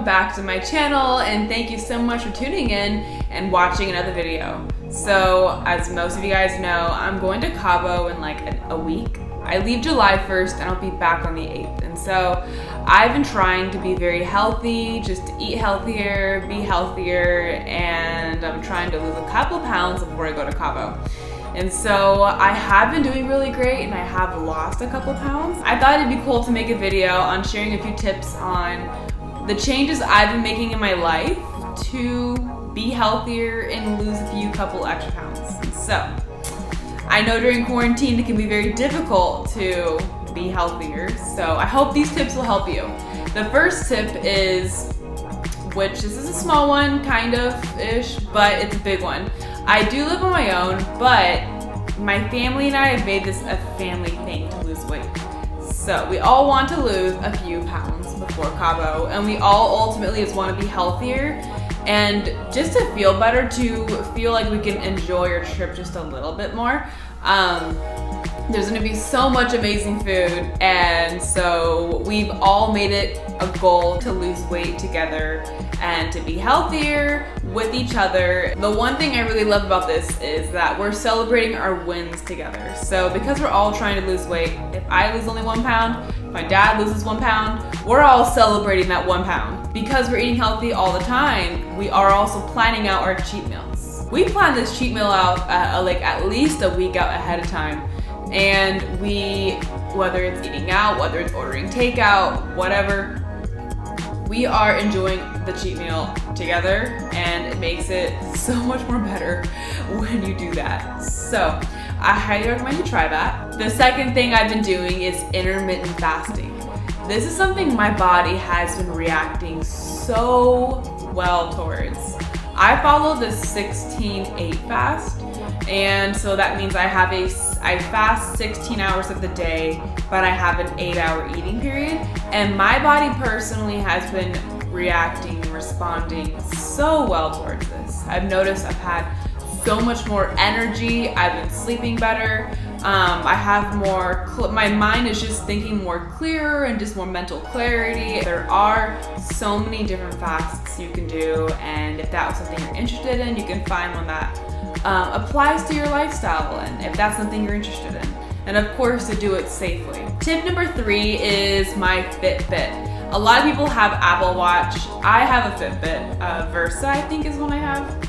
welcome back to my channel, and thank you so much for tuning in and watching another video. So, as most of you guys know, I'm going to Cabo in like a week. I leave July 1st and I'll be back on the 8th. And so I've been trying to be very healthy, just to eat healthier, be healthier, and I'm trying to lose a couple pounds before I go to Cabo. And so I have been doing really great and I have lost a couple pounds. I thought it'd be cool to make a video on sharing a few tips on the changes I've been making in my life to be healthier and lose a couple extra pounds. So I know during quarantine it can be very difficult to be healthier, so I hope these tips will help you. The first tip is, which this is a small one, kind of-ish, but it's a big one. I do live on my own, but my family and I have made this a family thing to lose weight. So we all want to lose a few pounds before Cabo, and we all ultimately just want to be healthier and just to feel better, to feel like we can enjoy our trip just a little bit more. There's gonna be so much amazing food, and so we've all made it a goal to lose weight together and to be healthier with each other. The one thing I really love about this is that we're celebrating our wins together. So because we're all trying to lose weight, if I lose only 1 pound, if my dad loses 1 pound, we're all celebrating that 1 pound. Because we're eating healthy all the time, we are also planning out our cheat meals. We plan this cheat meal out at least a week out ahead of time. And whether it's eating out, whether it's ordering takeout, whatever, we are enjoying the cheat meal together, and it makes it so much more better when you do that. So I highly recommend you try that. The second thing I've been doing is intermittent fasting. This is something my body has been reacting so well towards. I follow the 16-8 fast, and so that means I fast 16 hours of the day, but I have an 8-hour eating period, and my body personally has been reacting and responding so well towards this. I've noticed I've had so much more energy, I've been sleeping better, I have more, my mind is just thinking more clearer and just more mental clarity. There are so many different fasts you can do, and if that was something you're interested in, you can find one that applies to your lifestyle, and if that's something you're interested in. And of course, to do it safely. Tip number 3 is my Fitbit. A lot of people have Apple Watch. I have a Fitbit Versa, I think is one I have.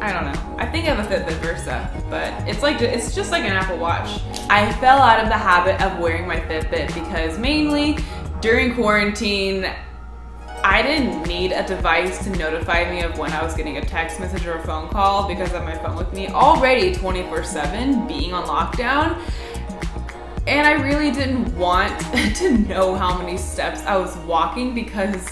I don't know. I think I have a Fitbit Versa, but it's just like an Apple Watch. I fell out of the habit of wearing my Fitbit because mainly during quarantine, I didn't need a device to notify me of when I was getting a text message or a phone call because I have my phone with me already 24/7 being on lockdown. And I really didn't want to know how many steps I was walking because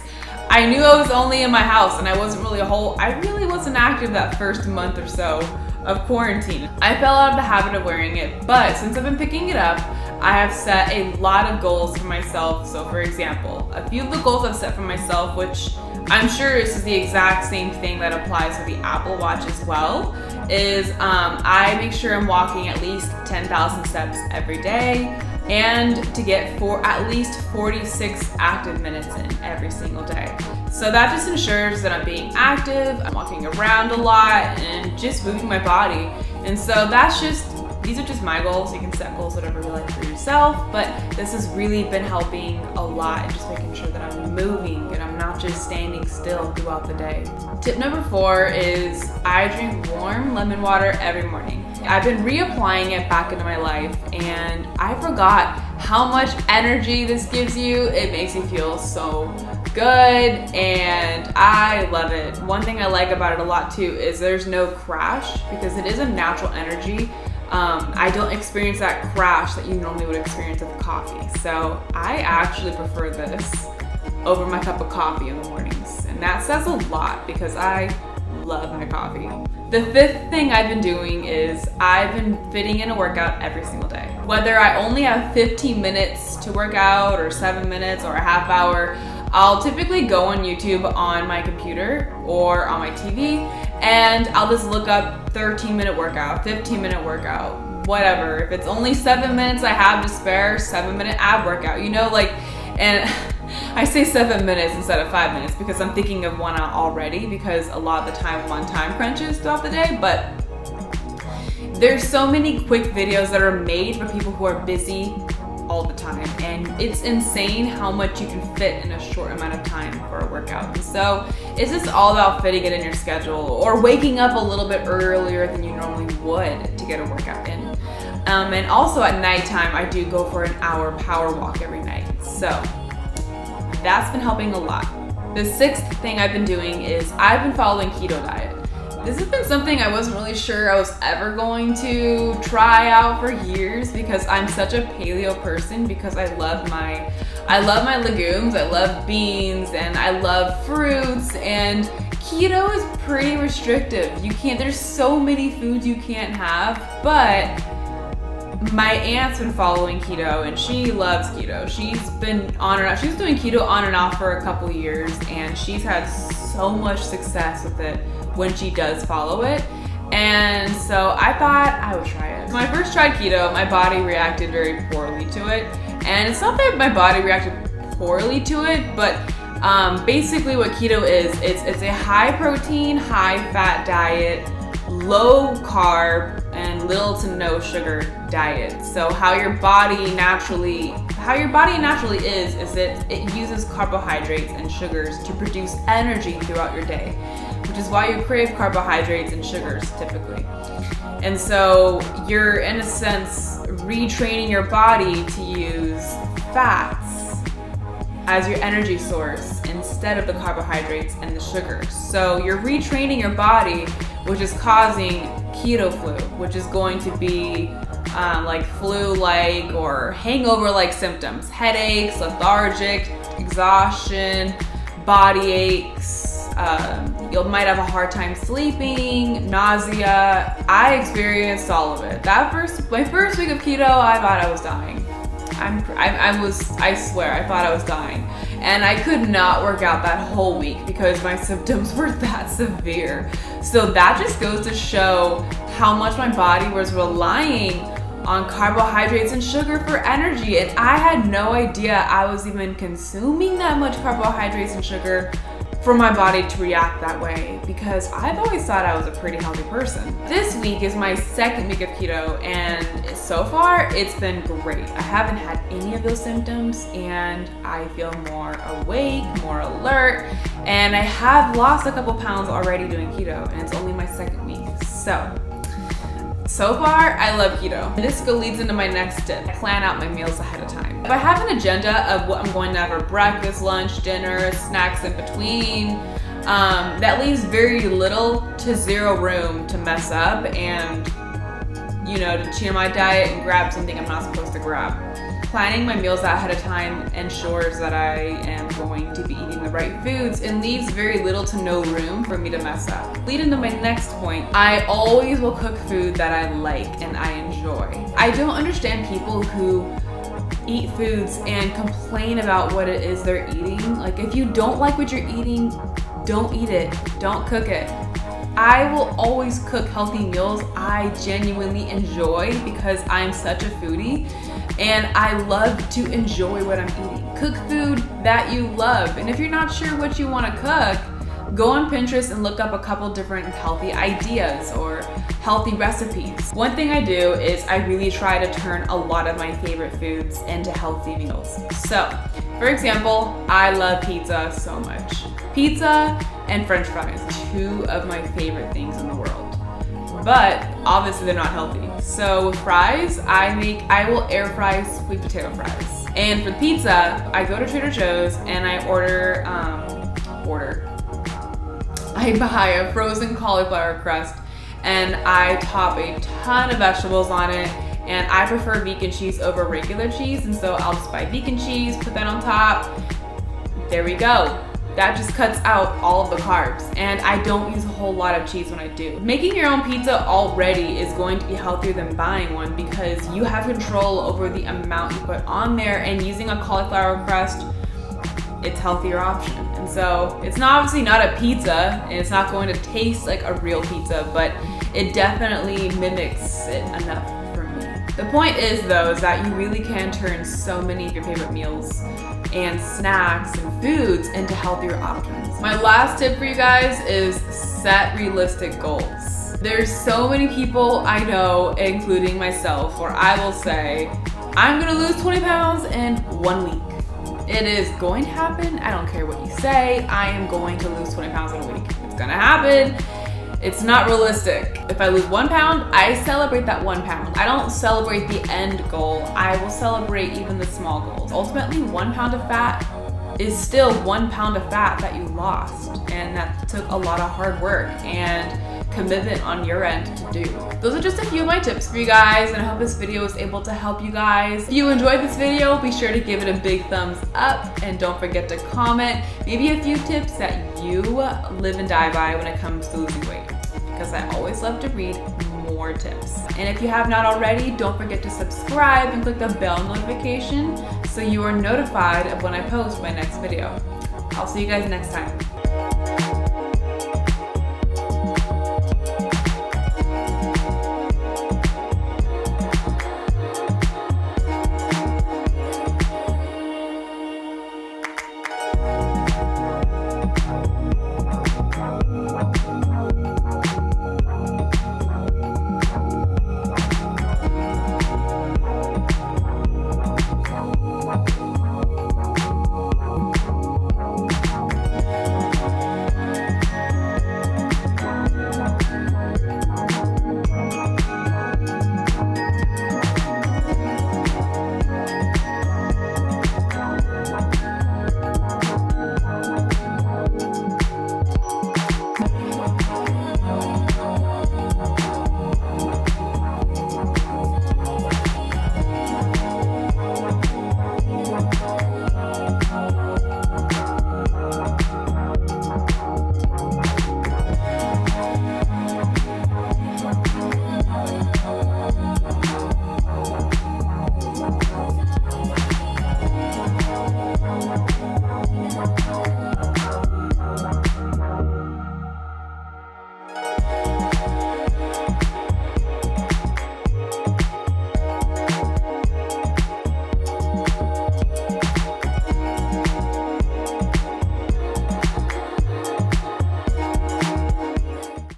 I knew I was only in my house and I really wasn't active that first month or so of quarantine. I fell out of the habit of wearing it, but since I've been picking it up, I have set a lot of goals for myself. So for example, a few of the goals I've set for myself, which I'm sure this is the exact same thing that applies to the Apple Watch as well, is I make sure I'm walking at least 10,000 steps every day, and to get at least 46 active minutes in every single day. So that just ensures that I'm being active, I'm walking around a lot, and just moving my body. And so these are just my goals. You can set goals whatever you like for yourself, but this has really been helping a lot and just making sure that I'm moving and I'm not just standing still throughout the day. Tip number 4 is I drink warm lemon water every morning. I've been reapplying it back into my life, and I forgot how much energy this gives you. It makes you feel so good, and I love it. One thing I like about it a lot too is there's no crash because it is a natural energy. I don't experience that crash that you normally would experience with coffee. So I actually prefer this over my cup of coffee in the mornings. And that says a lot because I love my coffee. The 5th thing I've been doing is I've been fitting in a workout every single day. Whether I only have 15 minutes to work out or 7 minutes or a half hour, I'll typically go on YouTube on my computer or on my TV, and I'll just look up 13-minute workout, 15-minute workout, whatever. If it's only 7 minutes I have to spare, 7-minute ab workout, and I say 7 minutes instead of 5 minutes because I'm thinking of one out already, because a lot of the time I'm on time crunches throughout the day. But there's so many quick videos that are made for people who are busy all the time, and it's insane how much you can fit in a short amount of time for a workout. And so it's just all about fitting it in your schedule, or waking up a little bit earlier than you normally would to get a workout in. And also at nighttime, I do go for an hour power walk every night. So that's been helping a lot. The sixth thing I've been doing is I've been following keto diet. This has been something I wasn't really sure I was ever going to try out for years, because I'm such a paleo person, because I love my legumes, I love beans, and I love fruits, and keto is pretty restrictive. There's so many foods you can't have. But my aunt's been following keto and she loves keto. She's been on and off. She was doing keto on and off for a couple years, and she's had so much success with it when she does follow it. And so I thought I would try it. When I first tried keto, my body reacted very poorly to it. And it's not that my body reacted poorly to it, but basically what keto is, it's a high protein, high fat diet, low carb, and little to no sugar diet. So how your body naturally is that it uses carbohydrates and sugars to produce energy throughout your day, which is why you crave carbohydrates and sugars typically. And so you're, in a sense, retraining your body to use fats as your energy source instead of the carbohydrates and the sugars. So you're retraining your body, which is causing keto flu, which is going to be like flu-like or hangover-like symptoms: headaches, lethargic, exhaustion, body aches. You might have a hard time sleeping, nausea. I experienced all of it. My first week of keto, I thought I was dying. I swear, I thought I was dying. And I could not work out that whole week because my symptoms were that severe. So that just goes to show how much my body was relying on carbohydrates and sugar for energy. And I had no idea I was even consuming that much carbohydrates and sugar for my body to react that way, because I've always thought I was a pretty healthy person. This week is my second week of keto, and so far it's been great. I haven't had any of those symptoms, and I feel more awake, more alert, and I have lost a couple pounds already doing keto, and it's only my second week. So far, I love keto. This leads into my next tip: plan out my meals ahead of time. If I have an agenda of what I'm going to have for breakfast, lunch, dinner, snacks in between, that leaves very little to zero room to mess up and, to cheat on my diet and grab something I'm not supposed to grab. Planning my meals out ahead of time ensures that I am going to be eating the right foods and leaves very little to no room for me to mess up. Lead into my next point: I always will cook food that I like and I enjoy. I don't understand people who eat foods and complain about what it is they're eating. Like, if you don't like what you're eating, don't eat it. Don't cook it. I will always cook healthy meals I genuinely enjoy because I'm such a foodie and I love to enjoy what I'm eating. Cook food that you love. And if you're not sure what you want to cook, go on Pinterest and look up a couple different healthy ideas or healthy recipes. One thing I do is I really try to turn a lot of my favorite foods into healthy meals. So, for example, I love pizza so much. Pizza and French fries, two of my favorite things in the world. But obviously they're not healthy. So with fries, I will air fry sweet potato fries. And for pizza, I go to Trader Joe's and I I buy a frozen cauliflower crust and I top a ton of vegetables on it. And I prefer vegan cheese over regular cheese, and so I'll just buy vegan cheese, put that on top. There we go. That just cuts out all of the carbs, and I don't use a whole lot of cheese when I do. Making your own pizza already is going to be healthier than buying one because you have control over the amount you put on there, and using a cauliflower crust, it's a healthier option. And so it's obviously not a pizza, and it's not going to taste like a real pizza, but it definitely mimics it enough for me. The point is, though, is that you really can turn so many of your favorite meals and snacks and foods into healthier options. My last tip for you guys is set realistic goals. There's so many people I know, including myself, where I will say, I'm gonna lose 20 pounds in 1 week. It is going to happen. I don't care what you say. I am going to lose 20 pounds in a week. It's gonna happen. It's not realistic. If I lose 1 pound, I celebrate that 1 pound. I don't celebrate the end goal. I will celebrate even the small goals. Ultimately, 1 pound of fat is still 1 pound of fat that you lost. And that took a lot of hard work and commitment on your end to do. Those are just a few of my tips for you guys, and I hope this video was able to help you guys. If you enjoyed this video, be sure to give it a big thumbs up, and don't forget to comment maybe a few tips that you live and die by when it comes to losing weight, because I always love to read more tips. And if you have not already, don't forget to subscribe and click the bell notification so you are notified of when I post my next video. I'll see you guys next time.